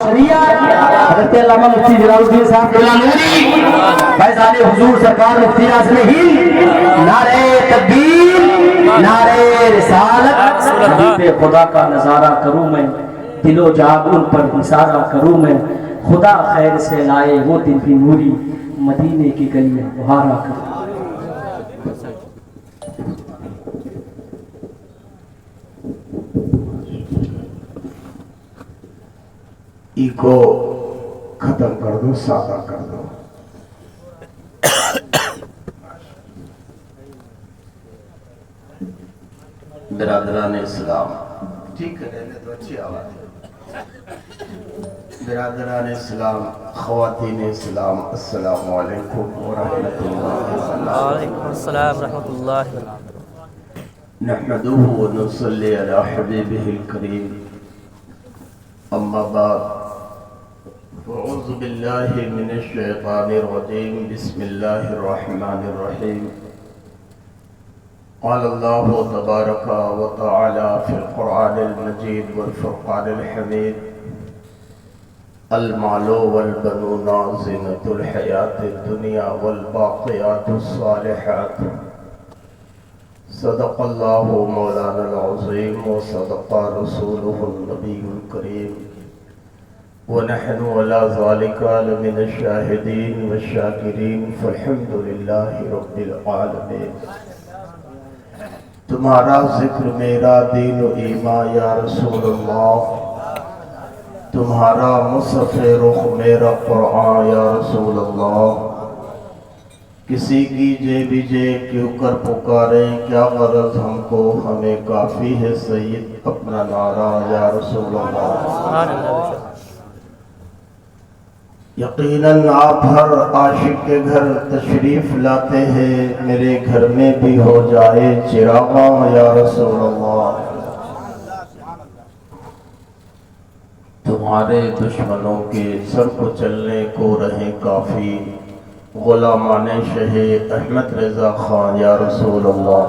حضرت علامہ مفتی جلال الدین صاحب نوری فیضان حضور سرکار مفتی اعظم ہند، نعرہ تکبیر، نعرہ رسالت، نبی خدا کا نظارہ کروں میں، دل و جاگ ان پر نثارہ کروں میں، خدا خیر سے لائے وہ دن بھی نوری، مدینے کی گلیاں بہارا کروں۔ ایگو ختم کر دو، سادہ کر دو۔ برادران اسلام، ٹھیک ہے، رہنے تو اچھی آواز ہے۔ برادران اسلام، خواتین اسلام، السلام علیکم ورحمۃ اللہ وبرکاتہ۔ وعلیکم السلام ورحمۃ اللہ وبرکاتہ۔ نحمدہ ونصلی علی حبیبہ الکریم، اما بعد، اعوذ باللہ من الشیطان الرجیم، بسم اللہ الرحمن الرحیم۔ قال اللہ تبارک و تعالی فی القرآن المجید والفرقان الحمید، المال والبنون زینۃ الحیاۃ الدنیا والباقیات الصالحات صدق اللہ مولانا العظیم وصدق رسولہ النبی الکریم، ونحن على ذلك لمن الشاہدین والشاکرین، فالحمد للہ رب العالمین۔ تمہارا ذکر میرا دین و ایمان یا رسول اللہ، تمہارا مصحف رخ میرا قرآن یا رسول اللہ۔ کسی کی جے کیوں کر پکارے، کیا غرض ہم کو، ہمیں کافی ہے سید اپنا نعرہ یا رسول اللہ۔ یقیناً آپ ہر عاشق کے گھر تشریف لاتے ہیں، میرے گھر میں بھی ہو جائے چراغاں یا رسول اللہ۔ تمہارے دشمنوں کے سر کو چلنے کو رہیں کافی، غلامان شہ احمد رضا خان یا رسول اللہ۔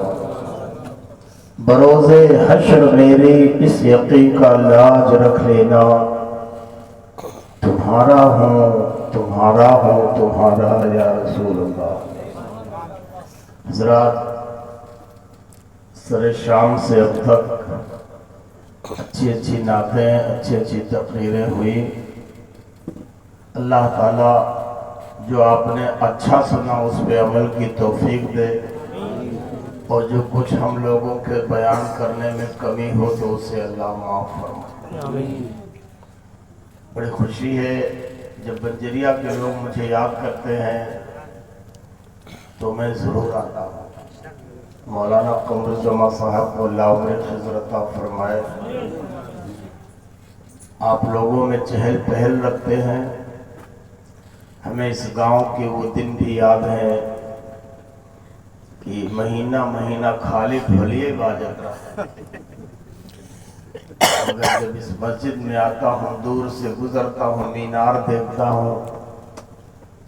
بروز حشر میری اس یقین کا لاج رکھ لینا، تمہارا ہوں تمہارا ہوں تمہارا یا رسول اللہ۔ حضرات، سر شام سے اب تک اچھی نعتیں، اچھی تقریریں ہوئی۔ اللہ تعالیٰ جو آپ نے اچھا سنا اس پہ عمل کی توفیق دے، اور جو کچھ ہم لوگوں کے بیان کرنے میں کمی ہو تو اسے اللہ معاف فرمائے۔ بڑی خوشی ہے جب بنجریہ کے لوگ مجھے یاد کرتے ہیں تو میں ضرور آتا ہوں۔ مولانا قمر الزما صاحب کو اللہ عمر خضر عطا فرمائے۔ آپ لوگوں میں چہل پہل رکھتے ہیں۔ ہمیں اس گاؤں کے وہ دن بھی یاد ہیں کہ مہینہ خالی بھلیے باجت رہا، مگر جب اس مسجد میں آتا ہوں، دور سے گزرتا ہوں، مینار دیکھتا ہوں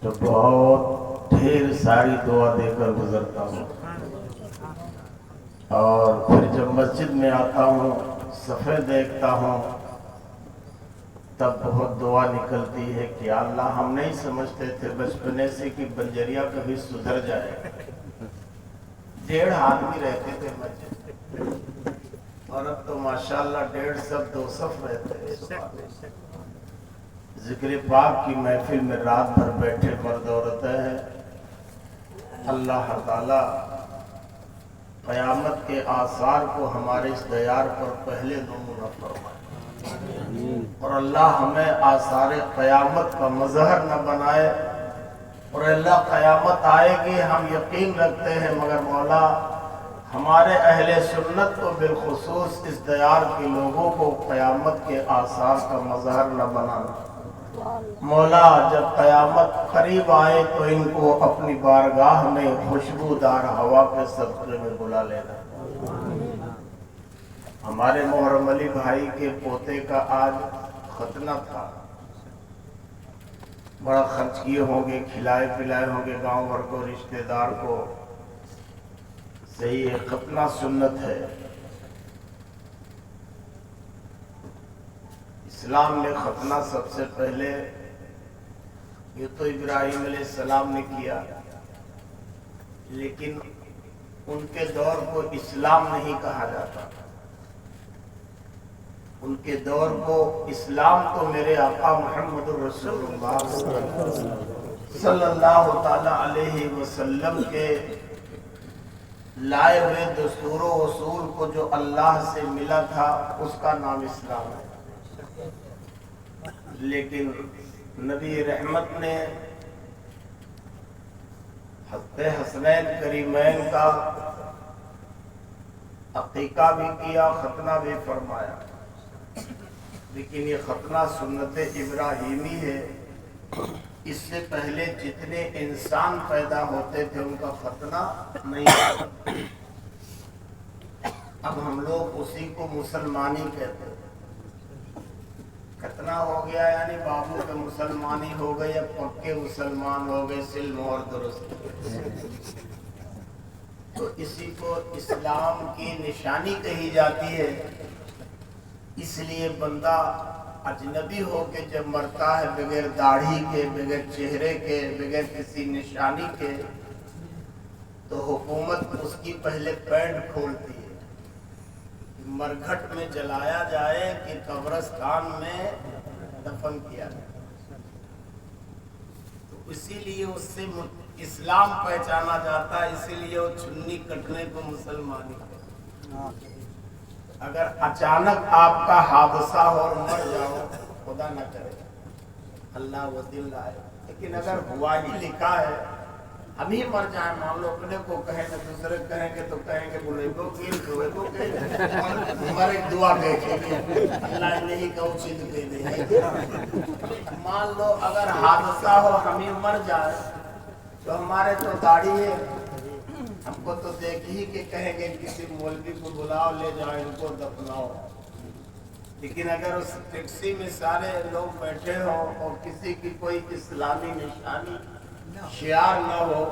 تو بہت ڈھیر ساری دعا دے کر گزرتا ہوں، اور پھر جب مسجد میں آتا ہوں، صفحے دیکھتا ہوں، تب بہت دعا نکلتی ہے کہ اللہ ہم نہیں سمجھتے تھے بچپنے سے کہ بنجریہ کبھی سدھر جائے۔ 1.5 آدمی رہتے تھے مسجد میں، اور اب تو ماشاءاللہ 1.5 سب 2 صف رہتے ہیں۔ ذکر پاک کی محفل میں رات بھر بیٹھے مرد عورتیں ہیں۔ اللہ تعالیٰ قیامت کے آثار کو ہمارے اس دیار پر پہلے نمونہ فرمائے، اور اللہ ہمیں آثار قیامت کا مظہر نہ بنائے۔ اور اللہ قیامت آئے گی ہم یقین رکھتے ہیں، مگر مولا ہمارے اہل سنت کو بالخصوص اس دیار کے لوگوں کو قیامت کے آثار کا مظہر نہ بنانا۔ مولا جب قیامت قریب آئے تو ان کو اپنی بارگاہ میں خوشبودار ہوا کے صدقے میں بلا لینا۔ ہمارے محرم علی بھائی کے پوتے کا آج ختنہ تھا، بڑا خرچ کیے ہوں گے، کھلائے پلائے ہوں گے گاؤں بھر کو، رشتہ دار کو۔ صحیح ہے، ختنہ سنت ہے، اس اسلام نے ختنہ سب سے پہلے یہ تو ابراہیم علیہ السلام نے کیا، لیکن ان کے دور کو اسلام نہیں کہا جاتا. ان کے دور کو اسلام تو میرے آقا محمد رسول اللہ صلی اللہ تعالی علیہ وسلم کے لائے ہوئے دستور و اصول کو جو اللہ سے ملا تھا اس کا نام اسلام ہے. لیکن نبی رحمت نے حسنین کریمین کا عقیقہ بھی کیا، ختنہ بھی فرمایا. لیکن یہ ختنہ سنت ابراہیمی ہے. اس سے پہلے جتنے انسان پیدا ہوتے تھے ان کا ختنہ نہیں ہوتا. اب ہم لوگ اسی کو مسلمانی کہتے ہیں. ختنہ ہو گیا یعنی بابو کے مسلمانی ہو گئے یا پکے مسلمان ہو گئے، سلم اور درست. تو اسی کو اسلام کی نشانی کہی جاتی ہے. اس لیے بندہ اجنبی ہو کے جب مرتا ہے بغیر داڑھی کے، بغیر چہرے کے، بغیر کسی نشانی کے، تو حکومت اس کی پہلے پینٹ کھولتی ہے. مرگھٹ میں جلایا جائے کہ قبرستان میں دفن کیا جائے. تو اسی لیے اس سے اسلام پہچانا جاتا ہے. اسی لیے وہ چنی کٹنے کو مسلمانی کہتے. اگر اچانک آپ کا حادثہ ہو اور مر جاؤ، خدا نہ کرے، اللہ وہ دل لائے، لیکن اگر ہوا ہی لکھا ہے ہم ہی مر جائیں، مان لو اپنے کو کہیں گے دوسرے کہیں گے تو کہیں گے بولے کو کیل ہوئے کو کہیں اور ہمارے دعا کہیں گے اللہ نہیں کہو چیز کہہ دے. مان لو اگر حادثہ ہو ہم ہی مر جائے تو ہمارے تو داڑھی ہے، ہم کو تو دیکھ ہی کہ کہیں گے کسی مولوی کو بلاؤ لے جاؤ ان کو دفناؤ. لیکن اگر اس ٹیکسی میں سارے لوگ بیٹھے ہوں اور کسی کی کوئی اسلامی نشانی شعار نہ ہو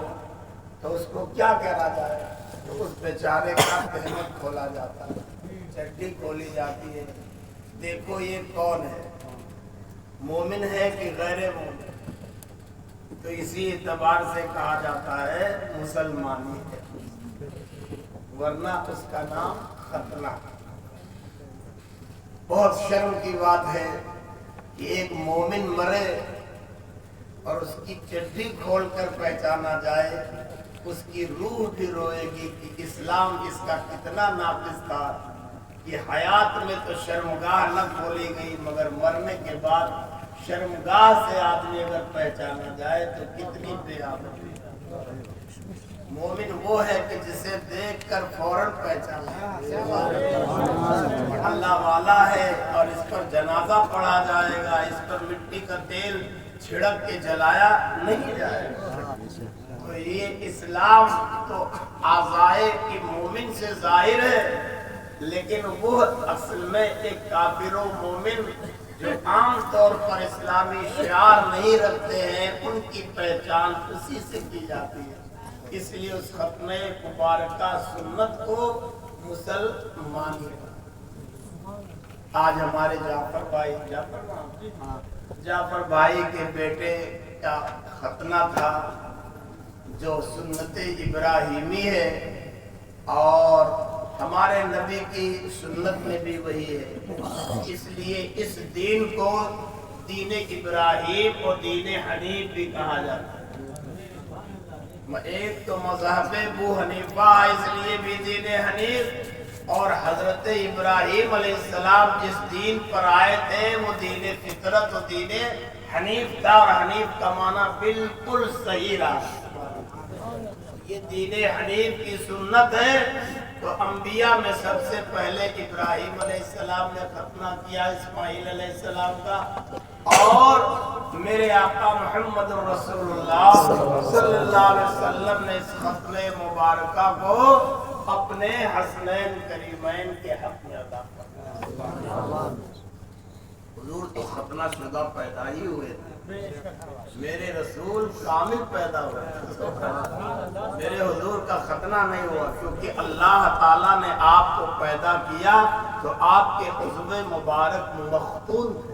تو اس کو کیا کہا جائے؟ تو اس بیچارے کا تہمت کھولا جاتا ہے، چڈی کھولی جاتی ہے. دیکھو یہ کون ہے، مومن ہے کہ غیر مومن؟ تو اسی اعتبار سے کہا جاتا ہے مسلمانی ہے، ورنہ اس کا نام ختنہ. بہت شرم کی بات ہے کہ ایک مومن مرے اور اس کی چڈی کھول کر پہچانا جائے. اس کی روح بھی روئے گی کہ اسلام اس کا کتنا ناقص تھا. یہ حیات میں تو شرمگاہ نہ کھولی گئی، مگر مرنے کے بعد شرمگاہ سے آدمی اگر پہچانا جائے تو کتنی بے آبرو. مومن وہ ہے کہ جسے دیکھ کر فوراً پہچانا اللہ والا ہے اور اس پر جنازہ پڑھا جائے گا، اس پر مٹی کا تیل چھڑک کے جلایا نہیں جائے گا. تو یہ اسلام تو اعضائے کی مومن سے ظاہر ہے، لیکن وہ اصل میں ایک کافر و مومن جو عام طور پر اسلامی شعار نہیں رکھتے ہیں ان کی پہچان اسی سے کی جاتی ہے. اس لیے اس ختنہ مبارکہ سنت کو مسلمانی. آج ہمارے جعفر بھائی کے بیٹے کا ختنہ تھا جو سنت ابراہیمی ہے، اور ہمارے نبی کی سنت میں بھی وہی ہے. اس لیے اس دین کو دین ابراہیم اور دین حنیف بھی کہا جاتا ہے. ایک تو مذہب ابو حنیفہ، اس لیے بھی دین حنیف، اور حضرت ابراہیم علیہ السلام جس دین پر آئے تھے وہ دین فطرت و دین حنیف تھا، اور حنیف کا معنی بالکل صحیح رہا. یہ دین حنیف کی سنت ہے. تو انبیاء میں سب سے پہلے ابراہیم علیہ السلام نے ختنہ کیا اسماعیل علیہ السلام کا، اور میرے آقا محمد رسول اللہ صلی اللہ علیہ وسلم نے اس ختنہ مبارکہ کو اپنے حسنین کریمین کے حق میں ادا کیا. حضور تو ختنہ شدہ پیدا ہی ہوئے تھے، میرے رسول کامل پیدا ہوئے. میرے حضور کا ختنہ نہیں ہوا کیونکہ اللہ تعالیٰ نے آپ کو پیدا کیا تو آپ کے عضو مبارک مختون تھے.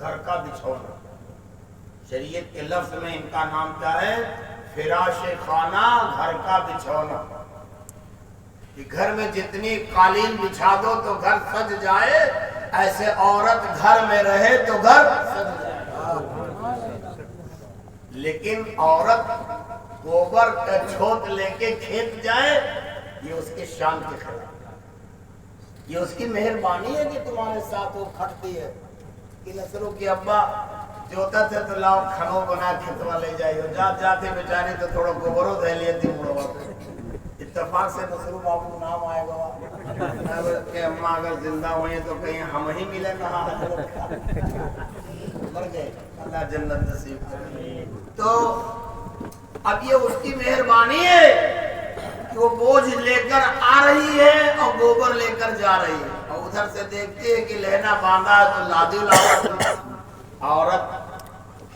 گھر کا بچھونا. شریعت کے لفظ میں ان کا نام کیا ہے؟ فراش خانہ، گھر کا بچھونا. کہ گھر میں جتنی قالین بچھا دو تو گھر سج جائے، ایسے عورت گھر میں رہے تو گھر سج جائے. لیکن عورت گوبر کا چھوت لے کے کھیت جائے، یہ اس کے شان کے خلاف. یہ اس کی مہربانی ہے کہ تمہارے ساتھ وہ کھٹتی ہے. کہ نصروں کی ابا جوتا تھے تو لاؤ کھنو بنا کھیتوا لے جائیو. جاتے بیچارے تو تھوڑا گوبروں دے لیے تھی مڑوا پہ. اتفاق سے نصرو بابو کو نام آئے گا کہ اماں اگر زندہ ہوئے تو کہیں ہم ہی ملے کہاں مر گئے. اللہ جنت نصیب کرے. تو اب یہ اس کی مہربانی ہے کہ وہ بوجھ لے کر آ رہی ہے اور گوبر لے کر جا رہی ہے. اور ادھر سے دیکھتی ہے کہ لہنا باندھا ہے تو لادی لاوت. عورت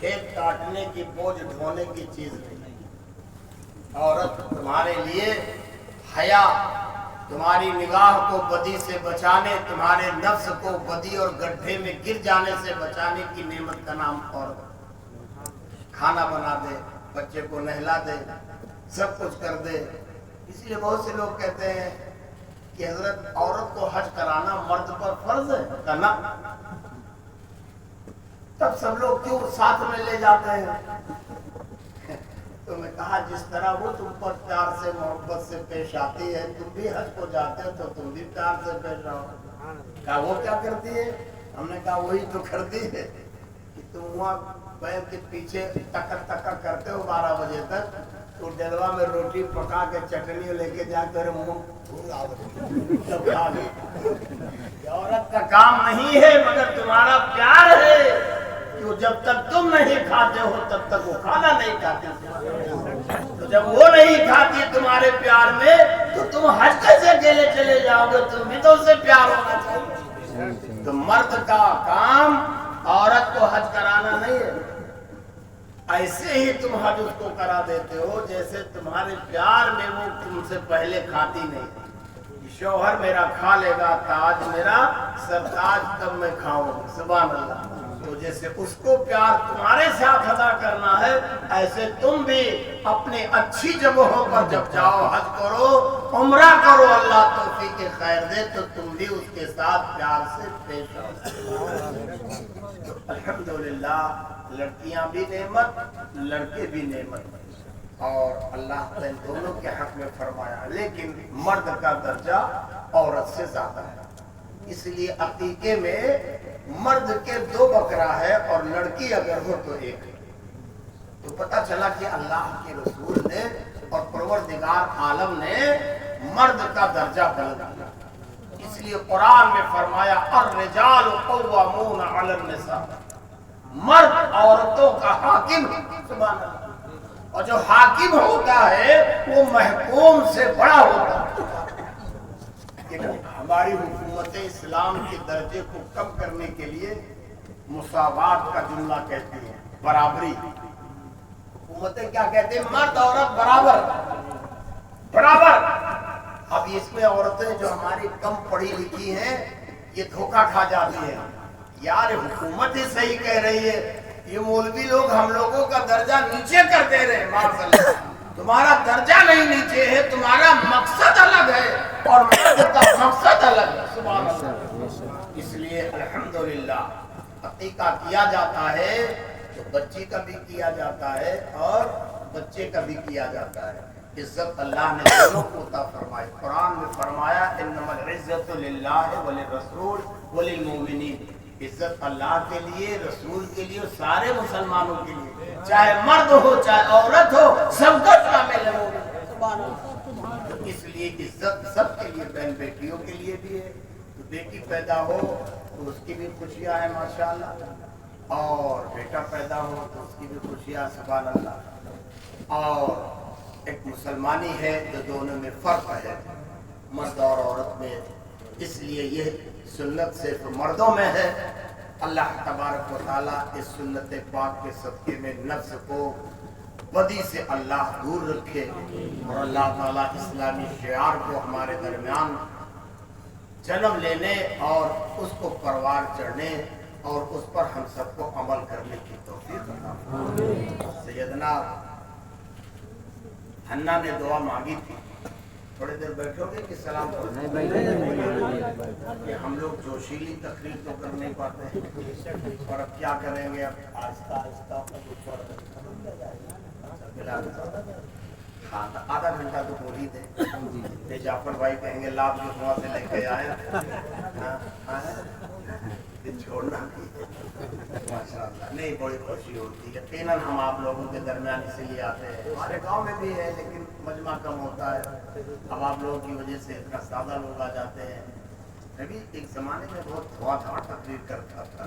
کھیت کاٹنے کی بوجھ ڈھونے کی چیز نہیں. عورت تمہارے لیے حیا، تمہاری نگاہ کو بدی سے بچانے، تمہارے نفس کو بدی اور گڈھے میں گر جانے سے بچانے کی نعمت کا نام عورت. کھانا بنا دے، بچے کو نہلا دے، سب کچھ کر دے. اس لیے بہت سے لوگ کہتے ہیں کہ حضرت عورت کو حج کرانا مرد پر فرض ہے. کرنا تب سب لوگ کیوں ساتھ میں لے جاتے ہیں؟ تو میں کہا جس طرح وہ تم پر پیار سے محبت سے پیش آتی ہے، تم بھی حج کو جاتے ہو تو تم بھی پیار سے پیش آؤ. کہا وہ کیا کرتی ہے؟ ہم نے کہا وہی تو کرتی ہے کہ تم وہاں بیل کے پیچھے ٹکر ٹکر کرتے ہو 12 بجے تک، تو ڈلوا میں روٹی پکا کے چٹنی لے کے جا کر منہ کھا لے. عورت کا کام نہیں ہے مگر تمہارا پیار ہے. جب تک تم نہیں کھاتے ہو تب تک وہ کھانا نہیں کھاتے. تو جب وہ نہیں کھاتی تمہارے پیار میں تو تم حج کیسے اکیلے چلے جاؤ گے؟ تم بھی تو اسے پیار ہونا چاہیے. تو مرد کا کام عورت کو حج کرانا نہیں ہے. ایسے ہی تم حج اس کو کرا دیتے ہو جیسے تمہارے پیار میں وہ تم سے پہلے کھاتی نہیں. شوہر میرا کھا لے گا تاج میرا سرتاج تب میں کھاؤں. سبحان اللہ. تو جیسے اس کو پیار تمہارے ساتھ ادا کرنا ہے، ایسے تم بھی اپنے اچھی جگہوں پر جب جاؤ حج کرو، عمرہ کرو، اللہ توفیق خیر دے تو تم بھی اس کے ساتھ پیار سے پیش آؤ. تو الحمدللہ لڑکیاں بھی نعمت، لڑکے بھی نعمت. اور اللہ نے دونوں کے حق میں فرمایا لیکن مرد کا درجہ عورت سے زیادہ ہے. اس لیے عقیقے میں مرد کے 2 بکرا ہے اور لڑکی اگر ہو تو 1 ہے. تو پتہ چلا کہ اللہ کے رسول نے اور پروردگار عالم نے مرد کا درجہ بلند کیا. اس لیے قرآن میں فرمایا الرجال قوامون علی النساء. مرد عورتوں کا حاکم ہے. سبحان اللہ. اور جو حاکم ہوتا ہے وہ محکوم سے بڑا ہوتا ہے. ہماری حکومت اسلام کے درجے کو کم کرنے کے لیے مساوات کا جملہ کہتی ہیں، برابری. حکومتیں کیا کہتے ہیں؟ مرد عورت برابر برابر. اب اس میں عورتیں جو ہماری کم پڑھی لکھی ہیں یہ دھوکہ کھا جاتی ہیں. یار حکومت ہی صحیح کہہ رہی ہے، یہ مولوی لوگ ہم لوگوں کا درجہ نیچے کر دے رہے ہیں. معاذ تمہارا درجہ نہیں نیچے ہے، تمہارا مقصد الگ ہے اور مرد کا مقصد الگ ہے. سبحان اللہ. اس لیے الحمدللہ عقیقہ کیا جاتا ہے تو بچی کا بھی کیا جاتا ہے اور بچے کا بھی کیا جاتا ہے. عزت اللہ نے دونوں کو عطا فرمائی. قرآن میں فرمایا انما العزت للہ وللرسول وللمؤمنین. عزت اللہ کے لیے، رسول کے لیے، سارے مسلمانوں کے لیے، چاہے مرد ہو چاہے عورت ہو، سب کا شامل ہے. وہ اس لیے عزت سب کے لیے، بہن بیٹیوں کے لیے بھی ہے. تو بیٹی پیدا ہو تو اس کی بھی خوشیاں ہیں ماشاءاللہ، اور بیٹا پیدا ہو تو اس کی بھی خوشیاں. سبحان اللہ. اور ایک مسلمانی ہے جو دونوں میں فرق ہے مرد اور عورت میں. اس لیے یہ سنت صرف مردوں میں ہے. اللہ تبارک و تعالیٰ اس سنت پاک کے صدقے میں نفس کو بدی سے اللہ دور رکھے اور اللہ تعالیٰ اسلامی شعار کو ہمارے درمیان جنم لینے اور اس کو پروار چڑھنے اور اس پر ہم سب کو عمل کرنے کی توفیق عطا فرمائے۔ سیدنا حنا نے دعا مانگی تھی، تھوڑی دیر بیٹھو گے کہ سلام کہ ہم لوگ جوشیلی تقریر تو کر نہیں پاتے ہیں، اور اب کیا کریں گے، اب آہستہ آہستہ آدھا گھنٹہ تو بول ہی دے، جعفر بھائی کہیں گے لاب جو وہاں سے لے کے آیا چھوڑنا ماشاء اللہ، نہیں بڑی خوشی ہوتی ہے۔ یقیناً ہم آپ لوگوں کے درمیان اسی لیے آتے ہیں، ہمارے گاؤں میں بھی ہے لیکن مجمع کم ہوتا ہے، اب آپ لوگوں کی وجہ سے اتنا سادہ لوگ آ جاتے ہیں۔ میں بھی ایک زمانے میں بہت دھواں دھاڑ تقریر کرتا تھا،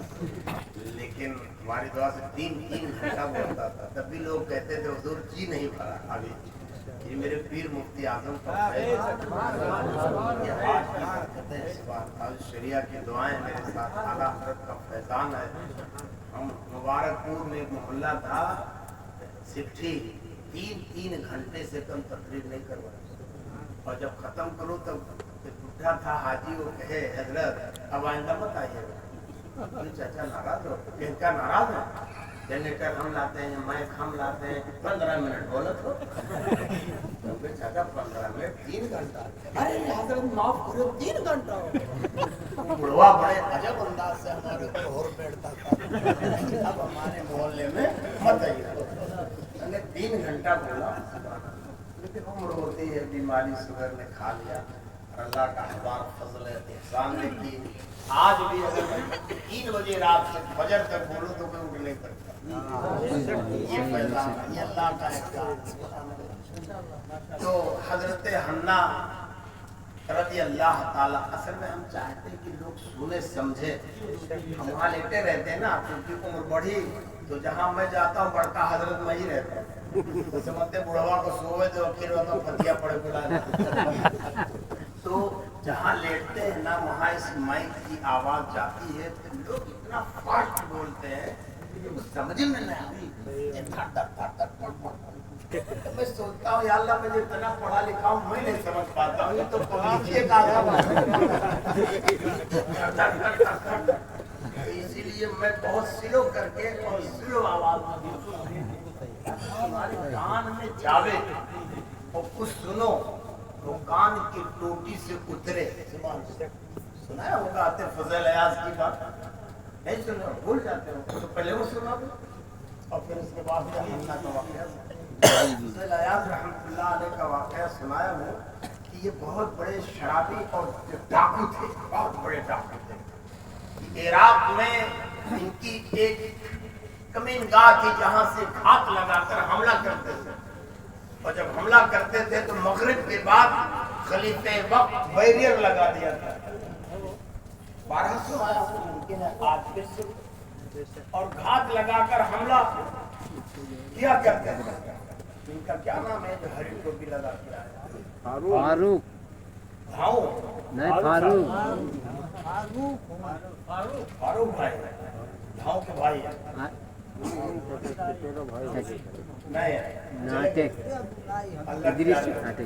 لیکن ہماری دعا سے 3 گھنٹہ بولتا تھا، تب بھی لوگ کہتے تھے حضور جی نہیں بھرا۔ ابھی یہ میرے پیر مفتی اعظم کا شریعہ کی دعائیں میرے ساتھ، اعلیٰ حضرت کا فیضان ہے۔ ہم مبارک پور میں ایک محلہ تھا، سکٹھی 3 گھنٹے سے کم تقریر نہیں کروائی، اور جب ختم کروں تب بڈھا تھا حاجی، وہ کہے حضرت اب آئندہ مت آئیے گا۔ چاچا ناراض ہو؟ کہ کیا ناراض ہے؟ جنریٹر ہم لاتے ہیں، مائک ہم لاتے ہیں، 15 منٹ بولت ہو چاچا 15 منٹ 3 گھنٹہ، ارے حضرت معاف کرو 3 گھنٹہ ہو۔ بڑھوا بڑے عجب انداز سے ہمارے اوپر اور بیٹھتا تھا، اب ہمارے محلے میں مت آئیے۔ 3 گھنٹہ بولا، لیکن عمر ہوتی ہے، بیماری شوگر نے کھا لیا، اور اللہ کا ہزار فضل احسان نے کی۔ آج بھی اگر میں 3 بجے رات سے فجر تک بولوں تو میں اٹھ نہیں سکتا، یہ فیضان ہے، یہ اللہ کا احسان۔ تو حضرت حنا رضی اللہ تعالیٰ، اصل میں ہم چاہتے ہیں کہ لوگ سنے سمجھے، ہم وہاں لیٹے رہتے ہیں نا، کیونکہ عمر بڑھی تو جہاں میں جاتا ہوں بڑکا حضرت میں ہی رہتا ہوں، سمجھتے بڑھوا کو سوئے تو پھر وہ فتیا پڑے بلا، تو جہاں لیٹتے ہیں نا وہاں اس مائک کی آواز جاتی ہے تو لوگ اتنا فاسٹ بولتے ہیں کہ سمجھ میں نہیں آتی۔ میں سوچتا ہوں یا اللہ مجھے اتنا پڑھا لکھا ہوں میں نہیں سمجھ پاتا ہوں، یہ تو پولیس کا اسی لیے میں بہت سلو کر کے اور سلو آواز ہمارے کان میں جاوے اور کچھ سنو وہ کان کی ٹوٹی سے اترے۔ سنا ہوگا آتے فضل ایاز کی بات، نہیں سنا بھول جاتے ہو تو پہلے وہ سنا دو، اور پھر اس کے بعد حنا کا واقعہ فضل ایاز رحمۃ اللہ علیہ کا واقعہ سنایا ہوں کہ یہ بہت بڑے شرابی اور ڈاکو تھے، بہت بڑے ڈاکو تھے۔ عراق میں ان کی ایک کمین گاہ تھی جہاں سے گھات لگا کر حملہ کرتے تھے، اور جب حملہ کرتے تھے تو مغرب کے بعد خلیفہ وقت بیریئر لگا دیا تھا۔ 1200 آیا ممکن ہے آج پھر سے، اور گھات لگا کر حملہ کیا کرتے تھے۔ ان کا کیا نام ہے جو ہری ٹوپی لگا کے آیا؟ فاروق فاروق بھائی دھاؤ کے بھائی ہیں،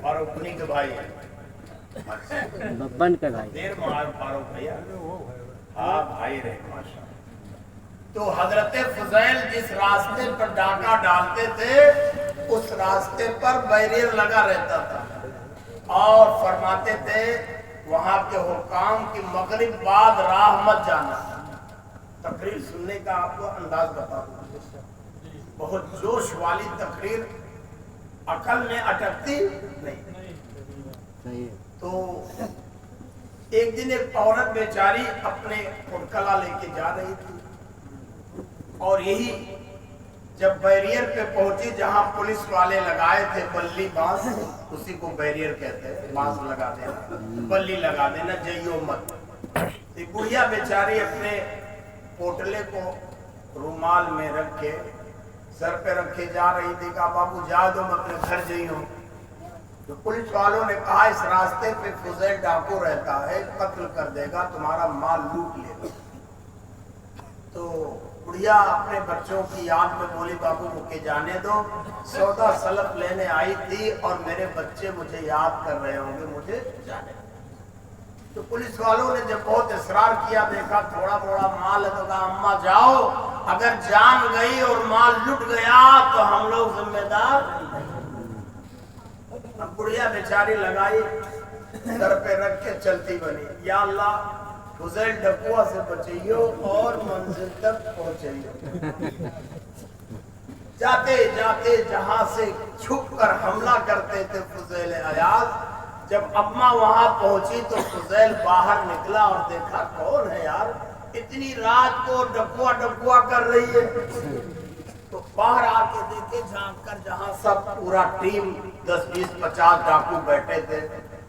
فاروق انہی کے بھائی ہیں، ببن کا بھائی، دیر معاذ فاروق بھیا، ہاں بھائی رہے ماشاء۔ تو حضرت فضیل جس راستے پر ڈاکہ ڈالتے تھے اس راستے پر بیریئر لگا رہتا تھا، اور فرماتے تھے وہاں کے حکام کی مغرب بعد راہ مت جانا۔ تقریر سننے کا آپ کو انداز بتاؤں، بہت جوش والی تقریر، عقل میں اٹکتی نہیں۔ تو ایک دن ایک عورت بیچاری اپنے پٹکلا لے کے جا رہی تھی، اور یہی جب بیریئر پہ پہنچی جہاں پولیس والے لگائے تھے بلی بانس، اسی کو بیریئر کہتے ہیں، بانس لگا دینا، بلی لگا دینا، جئیو مت۔ بڑھیا بیچاری اپنے پوٹلے کو رومال میں رکھ کے سر پہ رکھے جا رہی تھی، کہا بابو جا دو میں اپنے گھر جئی ہوں۔ تو پولیس والوں نے کہا اس راستے پہ فضیل ڈاکو رہتا ہے، قتل کر دے گا، تمہارا مال لوٹ لے گا۔ تو بڑھیا اپنے بچوں کی یاد میں بولی بابو مجھے جانے دو، سودا سلف لینے آئی تھی اور میرے بچے مجھے یاد کر رہے ہوں گے، مجھے جانے دو۔ تو پولیس والوں نے جب بہت اصرار کیا، دیکھا تھوڑا بڑا مال ہے، تو کہا اماں جاؤ، اگر جان گئی اور مال لٹ گیا تو ہم لوگ ذمہ دار۔ اب بڑھیا بیچاری لگائی سر پہ رکھ کے چلتی بنی، یا اللہ فضیل ڈکوا سے بچائیو اور منزل تک پہنچائیو۔ جاتے جاتے جہاں سے چھپ کر حملہ کرتے تھے فضیل عیاض، جب اماں وہاں پہنچی تو فضیل باہر نکلا اور دیکھا کون ہے یار، اتنی رات کو ڈکوا ڈکوا کر رہی ہے۔ تو باہر آ کے دیکھے جھانک کر، جہاں سب پورا ٹیم 10 20 50 ڈاکو بیٹھے تھے،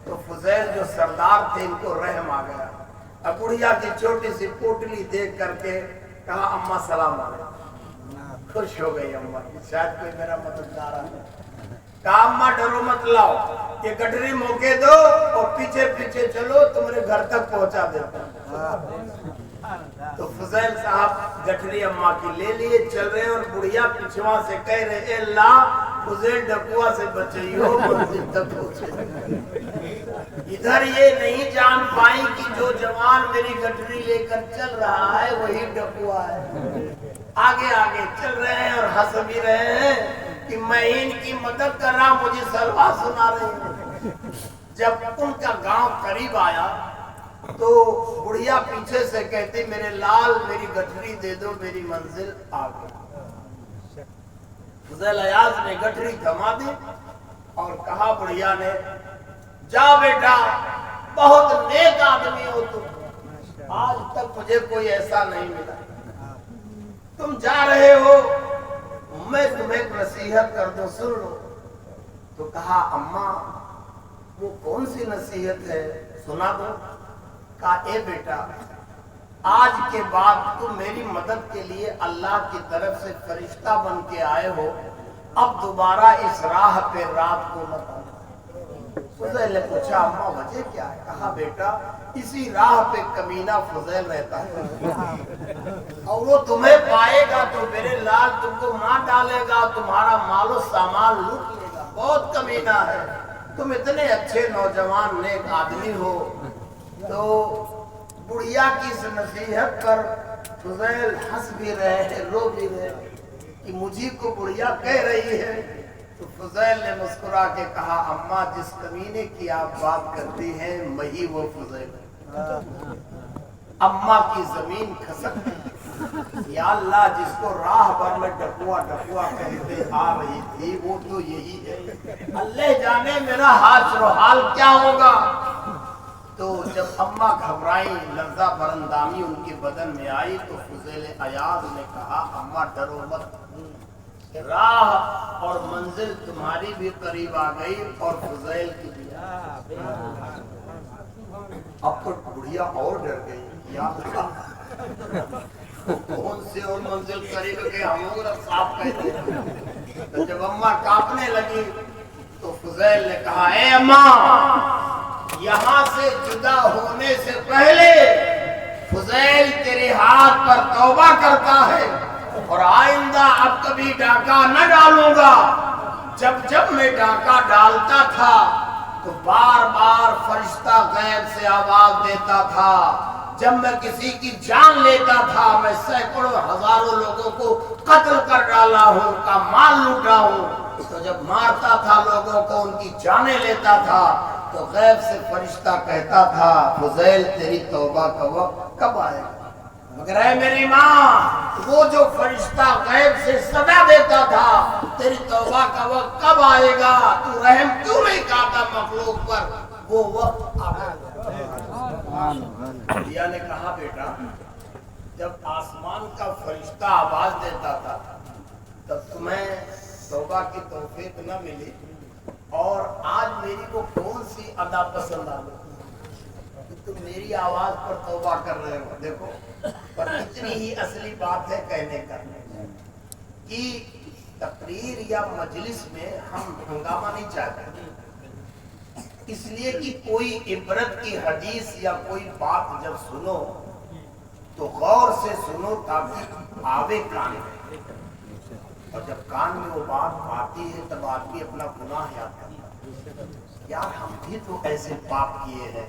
تو فضیل جو سردار تھے ان کو رحم آ گیا۔ اب بڑھیا کی چھوٹی سی پوٹلی دیکھ کر کے کہا اماں سلام علیکم۔ خوش ہو گئی اماں، شاید کوئی میرا مددگار ہے۔ کہا اماں ڈرو مت، لاؤ یہ گٹری موقع دو اور پیچھے پیچھے چلو، تمہارے گھر تک پہنچا دیتا ہوں۔ تو فضیل صاحب گٹری اماں کی لے لیے، چل رہے، اور بڑھیا پیچھوا سے کہہ رہے اے اللہ فضیل ڈکوا سے بچائیو، منزل تک پہنچے۔ ادھر یہ نہیں جان پائی کہ جو جوان میری گٹری لے کر چل رہا ہے وہی ڈکوا ہے۔ آگے آگے چل رہے ہیں اور ہنس بھی رہے ہیں کہ میں ان کی مدد کر رہا، مجھے سلوا سنا رہے ہیں۔ جب ان کا گاؤں قریب آیا تو بڑھیا پیچھے سے کہتی میرے لال میری گٹری دے دو، میری منزل آ گئی۔ فضیل عیاض نے گٹری تھما دی اور کہا بڑھیا نے جا بیٹا، بہت نیک آدمی ہو تم، آج تک مجھے کوئی ایسا نہیں ملا، تم جا رہے ہو، میں تمہیں ایک نصیحت کر دوں، سن لو۔ تو کہا اماں وہ کون سی نصیحت ہے، سنا دو۔ کہا اے بیٹا آج کے بعد تم میری مدد کے لیے اللہ کی طرف سے فرشتہ بن کے آئے ہو، اب دوبارہ اس راہ پہ رات کو مت آنا۔ فضیل نے پوچھا اماں وجہ کیا ہے؟ کہا بیٹا اسی راہ پہ کمینہ فضیل رہتا ہے اور وہ تمہیں پائے گا تو میرے لال تم کو مار ڈالے گا، تمہارا مال و سامان لوٹ لے گا، بہت کمینہ ہے، تم اتنے اچھے نوجوان نیک آدمی ہو۔ تو بڑھیا کی اس نصیحت پر فضیل ہنس بھی رہے ہیں، رو بھی رہے کہ مجھے کو بڑھیا کہہ رہی ہے۔ تو فضیل نے مسکرا کے کہا اماں جس کمینے کی آپ بات کرتی ہیں میں ہی وہ فضیل ہے۔ اماں کی زمین کھسک، یا اللہ جس کو راہ بھر میں ڈکوا ڈکوا کہتے آ رہی تھی وہ تو یہی ہے، اللہ جانے میرا حال و حال کیا ہوگا۔ تو جب اماں گھبرائی، لرزہ برندامی ان کے بدن میں آئی تو فضیل عیاض نے کہا اماں ڈرو مت، راہ اور منزل تمہاری بھی قریب آ گئی اور فضیل کی بھی۔ اب تو بڑھیا اور ڈر گئی، یا کون سے اور منزل قریب کے ہم لوگ صاف کہتے ہیں۔ تو جب اماں کانپنے لگی تو فضیل نے کہا اے اماں یہاں سے جدا ہونے سے پہلے فضیل تیرے ہاتھ پر توبہ کرتا ہے اور آئندہ اب کبھی ڈاکہ نہ ڈالوں گا۔ جب جب میں ڈاکہ ڈالتا تھا تو بار بار فرشتہ غیب سے آواز دیتا تھا، جب میں کسی کی جان لیتا تھا میں سینکڑوں ہزاروں لوگوں کو قتل کر ڈالا ہوں، ان کا مال لوٹا ہوں۔ تو جب مارتا تھا لوگوں کو، ان کی جانیں لیتا تھا تو غیب سے فرشتہ کہتا تھا فضیل تیری توبہ کا وقت کب آئے گا؟ مگر اے میری ماں وہ جو فرشتہ غیب سے صدا دیتا تھا تیری توبہ کا وقت کب آئے گا، تو رحم کیوں نہیں کہتا مخلوق پر، وہ وقت آ گیا۔ علیہ نے کہا بیٹا جب آسمان کا فرشتہ آواز دیتا تھا تب تمہیں توبہ کی توفیق نہ ملی، اور آج میری کو کون سی ادا پسند آ گئی کہ تم میری آواز پر توبہ کر رہے ہو۔ دیکھو پر اتنی ہی اصلی بات ہے کہنے کرنے کی، تقریر یا مجلس میں ہم ہنگامہ نہیں چاہتے، اس لیے کہ کوئی عبرت کی حدیث یا کوئی بات جب سنو تو غور سے سنو تاکہ آوے کان میں، اور جب کان میں وہ بات آتی ہے تب آدمی اپنا گناہ یاد کرتا ہے، یار ہم بھی تو ایسے پاپ کیے ہیں،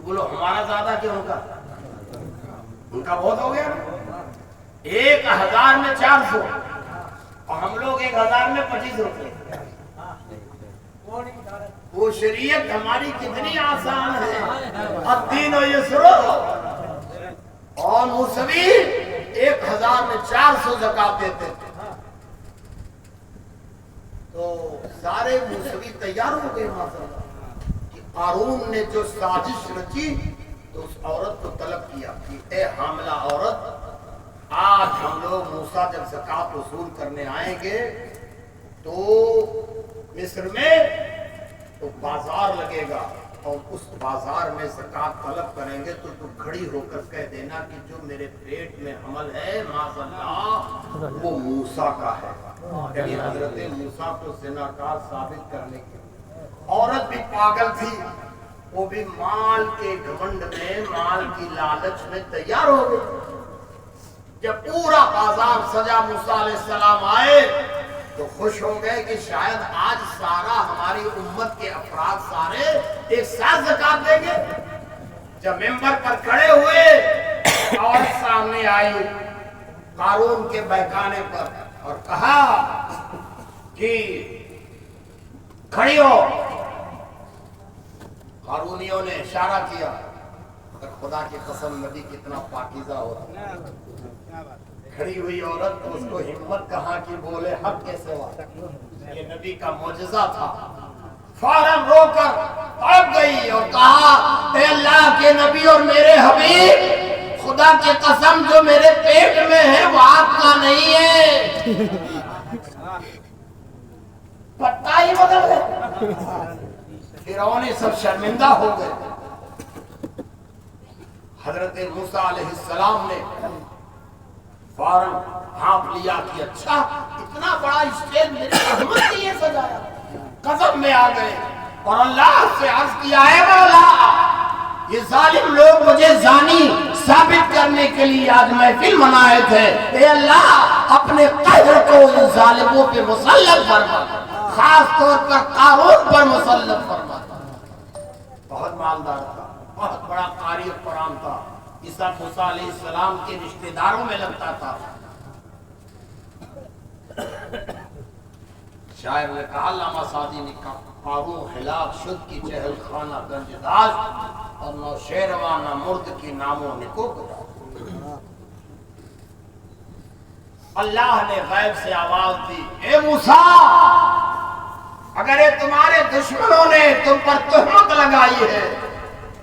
تو بولو ہمارا زیادہ کہ ان کا بہت ہو گیا نا. 1000 میں 400 اور ہم لوگ 1000 میں 25 روپے. وہ شریعت ہماری کتنی آسان ہے. الدین و یسر. اور موسوی 1000 میں 400 زکات دیتے تھے. تو سارے موسوی تیار ہو گئے کہ قارون نے جو سازش رچی تو اس عورت کو طلب کیا کہ اے حاملہ عورت، آج ہم لوگ موسیٰ جب زکات وصول کرنے آئیں گے تو مصر میں تو بازار لگے گا اور اس بازار میں زکات طلب کریں گے تو کھڑی ہو کر کہہ دینا کہ جو میرے پیٹ میں حمل ہے معاذ اللہ وہ موسیٰ کا ہے. یعنی حضرت موسیٰ کو زناکار ثابت کرنے کی. عورت بھی پاگل تھی، وہ بھی مال کے گھمنڈ میں، مال کی لالچ میں تیار ہو گئی. جب پورا بازار سجا موسیٰ علیہ السلام آئے تو خوش ہو گئے کہ شاید آج سارا ہماری امت کے افراد سارے ایک ساتھ زکات دیں گے. جب ممبر پر کھڑے ہوئے اور سامنے آئی قارون کے بہکانے پر اور کہا کہ کھڑی ہو. قارونیوں نے اشارہ کیا. اگر خدا کی قسم نبی کتنا پاکیزہ ہوتا. کھڑی ہوئی عورت کو اس کو ہمت کہاں کی بولے حق کے سوا. یہ نبی کا معجزہ تھا. فوراً رو کر تڑپ گئی اور کہا اے اللہ کے نبی اور میرے حبیب، خدا کی قسم جو میرے پیٹ میں ہے وہ آپ کا نہیں ہے. پتہ ہی بدل گئے. فرعون سب شرمندہ ہو گئے. حضرت موسیٰ علیہ السلام نے فوراً ہانپ لیا کہ اچھا اتنا بڑا اسٹیج میری رحمت نے یہ سجایا. قسم میں آ گئے اور اللہ سے عرض کیا ہے مولا یہ ظالم لوگ مجھے زانی ثابت کرنے کے لیے آج محفل منائے تھے. اے اللہ اپنے قہر کو ان ظالموں پہ مسلط فرما، خاص طور پر قارون پر مسلط فرما. بہت مالدار تھا، بہت بڑا قاری قرآن تھا. عیسیٰ موسیٰ علیہ السلام کے رشتہ داروں میں لگتا تھا. شاعر نے کہا علامہ سعدی نے کہا قارون ہلاک شد کی چہل خانہ گنج داشت اور نو شیروانہ مرد کی ناموں نکو گدا. اللہ نے غیب سے آواز دی اے موسیٰ اگر یہ تمہارے دشمنوں نے تم پر تہمت لگائی ہے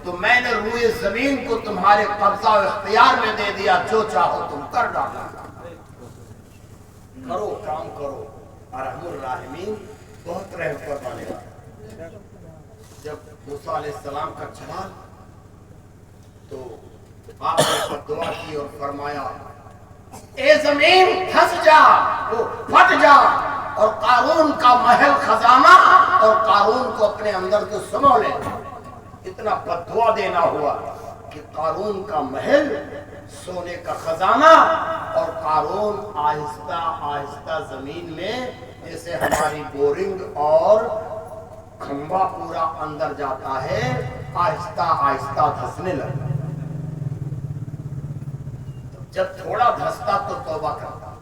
تو میں نے روئے زمین کو تمہارے قبضہ و اختیار میں دے دیا، جو چاہو تم کر ڈالا. کرو کام کرو. ارحم الراحمین بہت رحم فرمانے والا. جب موسیٰ علیہ السلام کا چلا تو آپ نے دعا کی اور فرمایا اے زمین دھس جا، وہ پھٹ جا اور قارون کا محل خزانہ اور قارون کو اپنے اندر تو سمو لے. اتنا بددعا دینا ہوا کہ قارون کا محل، سونے کا خزانہ اور قارون آہستہ آہستہ زمین میں جیسے ہماری بورنگ اور کھمبا پورا اندر جاتا ہے آہستہ آہستہ دھسنے لگا. جب تھوڑا دھستا تو توبہ کرتا،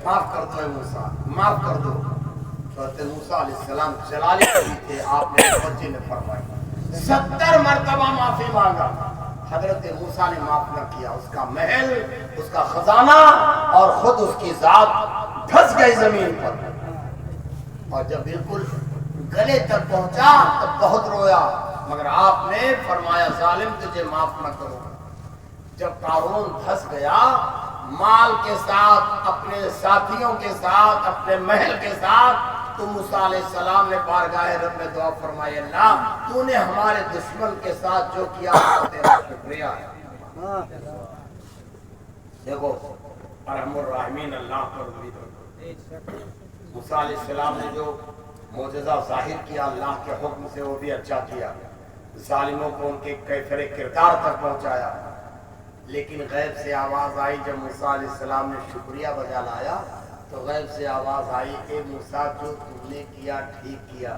معاف کر دو اے موسیٰ، معاف کر دو. حضرت موسیٰ علیہ السلام جلالے بھی تھے. آپ نے بچے نے فرمایا 70 مرتبہ معافی مانگا. حضرت موسیٰ نے معاف نہ کیا. اس کا محل، اس کا خزانہ اور خود اس کی ذات دھس گئی زمین پر. اور جب بالکل گلے تک پہنچا تب بہت رویا، مگر آپ نے فرمایا ظالم تجھے معاف نہ کرو. جب قارون دھس گیا مال کے ساتھ، اپنے ساتھیوں کے ساتھ، اپنے محل کے ساتھ، تو موسیٰ علیہ السلام نے بارگاہ رب میں دعا فرمائی اللہ تو نے ہمارے دشمن کے ساتھ جو کیا تیرا شکریہ ہے. دیکھو ارحم الراحمین اللہ پر امید. موسیٰ علیہ السلام نے جو معجزہ ظاہر کیا اللہ کے حکم سے وہ بھی اچھا کیا. ظالموں کو ان کے کیفر کردار تک پہنچایا. لیکن غیب سے آواز آئی جب موسیٰ علیہ السلام نے شکریہ بجا لایا تو غیب سے آواز آئی اے موسیٰ جو تم نے کیا ٹھیک کیا،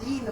3